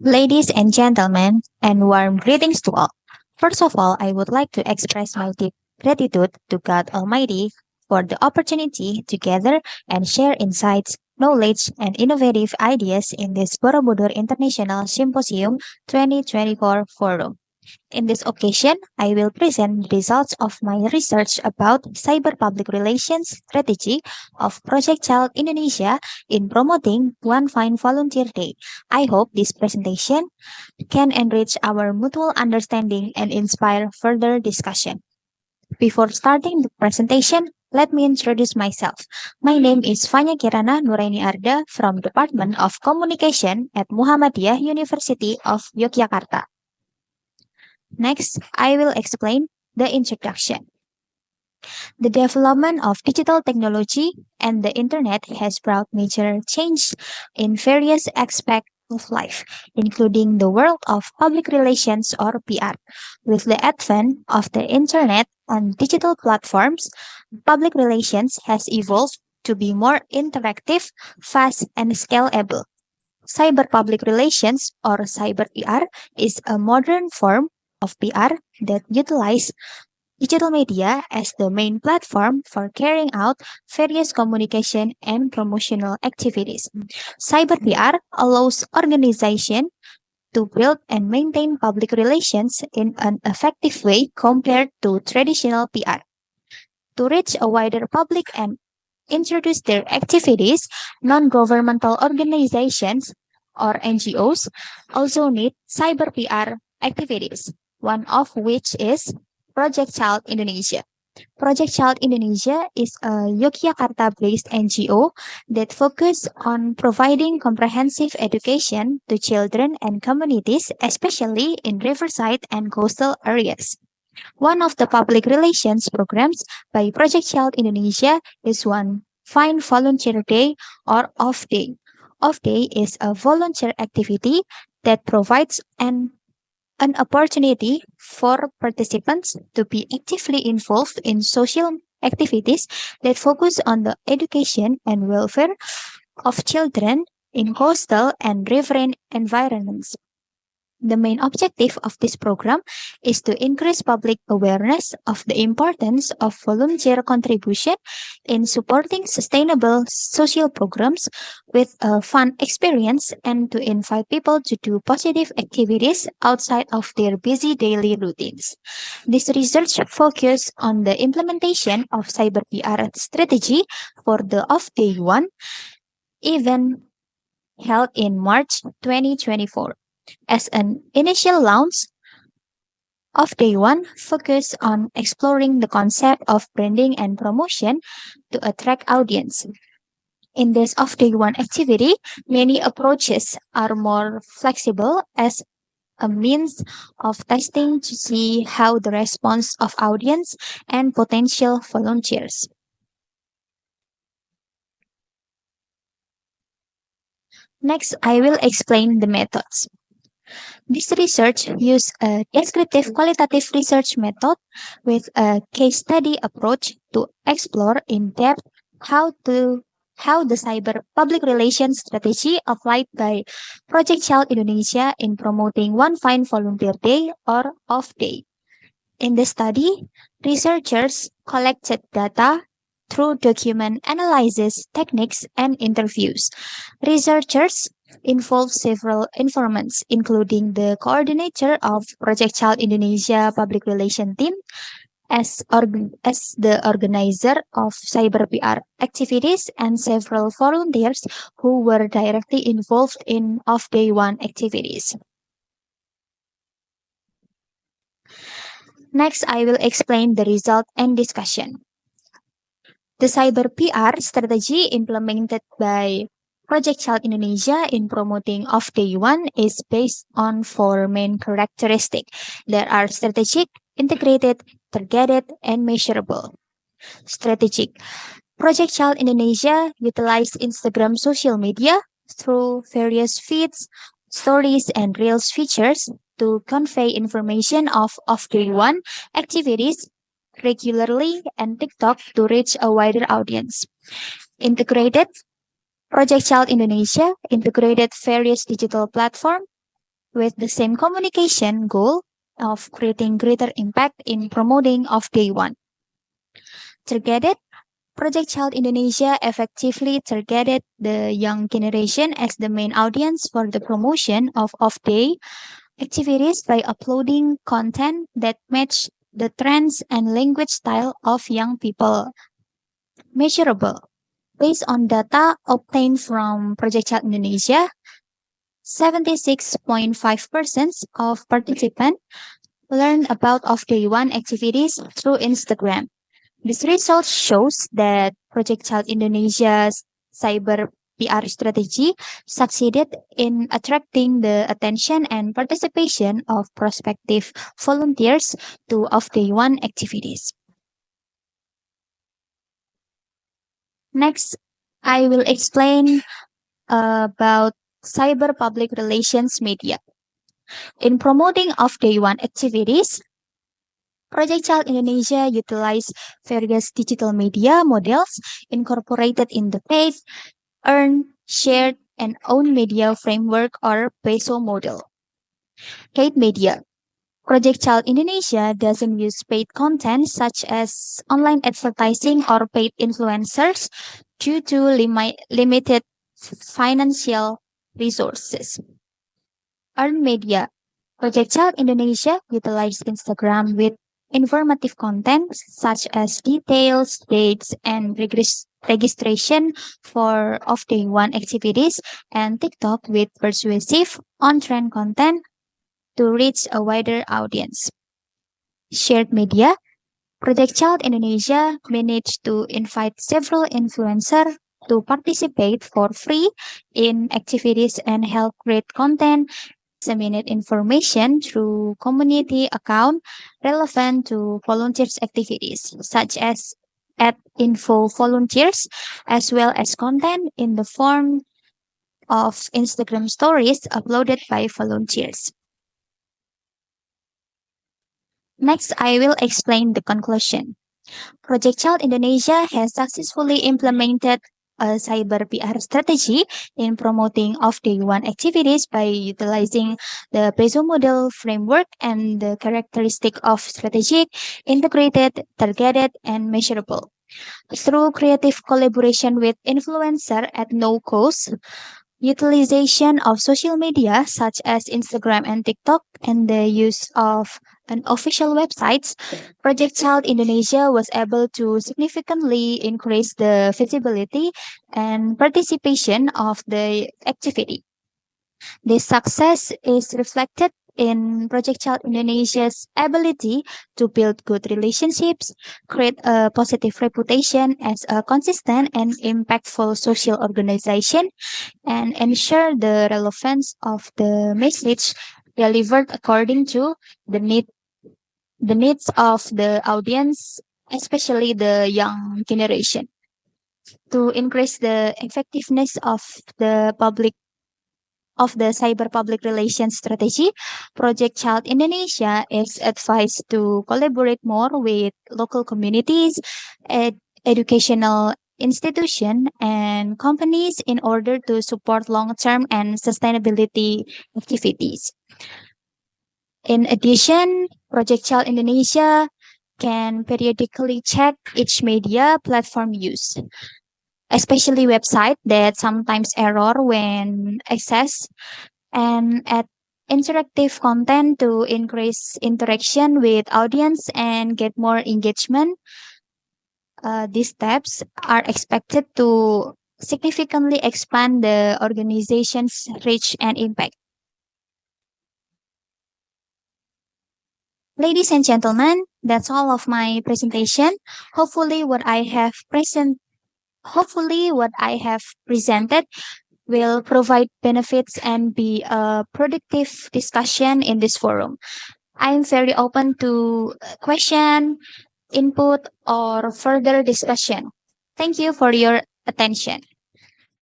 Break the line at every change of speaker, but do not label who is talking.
Ladies and gentlemen, and warm greetings to all. First of all, I would like to express my deep gratitude to God Almighty for the opportunity to gather and share insights, knowledge, and innovative ideas in this Borobudur International Symposium 2024 Forum. In this occasion, I will present the results of my research about cyber public relations strategy of Project Child Indonesia in promoting One Fine Volunteer Day. I hope this presentation can enrich our mutual understanding and inspire further discussion. Before starting the presentation, let me introduce myself. My name is Fanya Kirana Nuraini Arda from Department of Communication at Muhammadiyah University of Yogyakarta. Next, I will explain the introduction. The development of digital technology and the internet has brought major change in various aspects of life, including the world of public relations or PR. With the advent of the internet and digital platforms, public relations has evolved to be more interactive, fast, and scalable. Cyber public relations or cyber PR is a modern form of PR that utilizes digital media as the main platform for carrying out various communication and promotional activities. Cyber PR allows organizations to build and maintain public relations in an effective way compared to traditional PR. To reach a wider public and introduce their activities, non governmental organizations or NGOs also need cyber PR activities, one of which is Project Child Indonesia. Project Child Indonesia is a Yogyakarta based NGO that focuses on providing comprehensive education to children and communities, especially in riverside and coastal areas. One of the public relations programs by Project Child Indonesia is One Fine Volunteer Day or Off Day. Off Day is a volunteer activity that provides an opportunity for participants to be actively involved in social activities that focus on the education and welfare of children in coastal and riverine environments. The main objective of this program is to increase public awareness of the importance of volunteer contribution in supporting sustainable social programs with a fun experience and to invite people to do positive activities outside of their busy daily routines. This research focused on the implementation of cyber PR strategy for the Off Day 1 event held in March 2024. As an initial launch of Day 1, focus on exploring the concept of branding and promotion to attract audience. In this Off Day 1 activity, many approaches are more flexible as a means of testing to see how the response of audience and potential volunteers. Next, I will explain the methods. This research used a descriptive qualitative research method with a case study approach to explore in depth how the cyber public relations strategy applied by Project Child Indonesia in promoting One Fine Volunteer Day or Off Day. In the study, researchers collected data through document analysis techniques and interviews. Researchers involved several informants, including the coordinator of Project Child Indonesia Public Relation Team, as the organizer of cyber PR activities, and several volunteers who were directly involved in Off Day 1 activities. Next, I will explain the result and discussion. The cyber PR strategy implemented by Project Child Indonesia in promoting Off Day 1 is based on four main characteristics that are strategic, integrated, targeted, and measurable. Strategic. Project Child Indonesia utilized Instagram social media through various feeds, stories, and Reels features to convey information of Off Day 1 activities regularly and TikTok to reach a wider audience. Integrated. Project Child Indonesia integrated various digital platforms with the same communication goal of creating greater impact in promoting of day one. Targeted Project Child Indonesia effectively targeted the young generation as the main audience for the promotion of off-day activities by uploading content that match the trends and language style of young people. Measurable. Based on data obtained from Project Child Indonesia, 76.5% of participants learned about off day one activities through Instagram. This result shows that Project Child Indonesia's cyber PR strategy succeeded in attracting the attention and participation of prospective volunteers to off day one activities. Next, I will explain about cyber public relations media. In promoting off day one activities, Project Child Indonesia utilized various digital media models incorporated in the paid, earned, shared, and owned media framework or PESO model. Paid media. Project Child Indonesia doesn't use paid content such as online advertising or paid influencers due to limited financial resources. Earned media. Project Child Indonesia utilized Instagram with informative content such as details, dates, and registration for off day one activities, and TikTok with persuasive on trend content to reach a wider audience. Shared media. Project Child Indonesia managed to invite several influencers to participate for free in activities and help create content, disseminate information through community account relevant to volunteers activities, such as at info volunteers, as well as content in the form of Instagram stories uploaded by volunteers. Next, I will explain the conclusion. Project Child Indonesia has successfully implemented a cyber PR strategy in promoting off-day one activities by utilizing the PESO model framework and the characteristic of strategic, integrated, targeted, and measurable. Through creative collaboration with influencer at no cost, utilization of social media such as Instagram and TikTok, and the use of an official websites, Project Child Indonesia was able to significantly increase the visibility and participation of the activity. This success is reflected in Project Child Indonesia's ability to build good relationships, create a positive reputation as a consistent and impactful social organization, and ensure the relevance of the message delivered according to the needs of the audience, especially the young generation. To increase the effectiveness of the cyber public relations strategy, Project Child Indonesia is advised to collaborate more with local communities, educational institutions, and companies in order to support long-term and sustainability activities. In addition, Project Child Indonesia can periodically check each media platform use, especially website that sometimes error when accessed, and add interactive content to increase interaction with audience and get more engagement. These steps are expected to significantly expand the organization's reach and impact. Ladies and gentlemen, that's all of my presentation. Hopefully what I have present hopefully what I have presented will provide benefits and be a productive discussion in this forum. I'm very open to question, input, or further discussion. Thank you for your attention.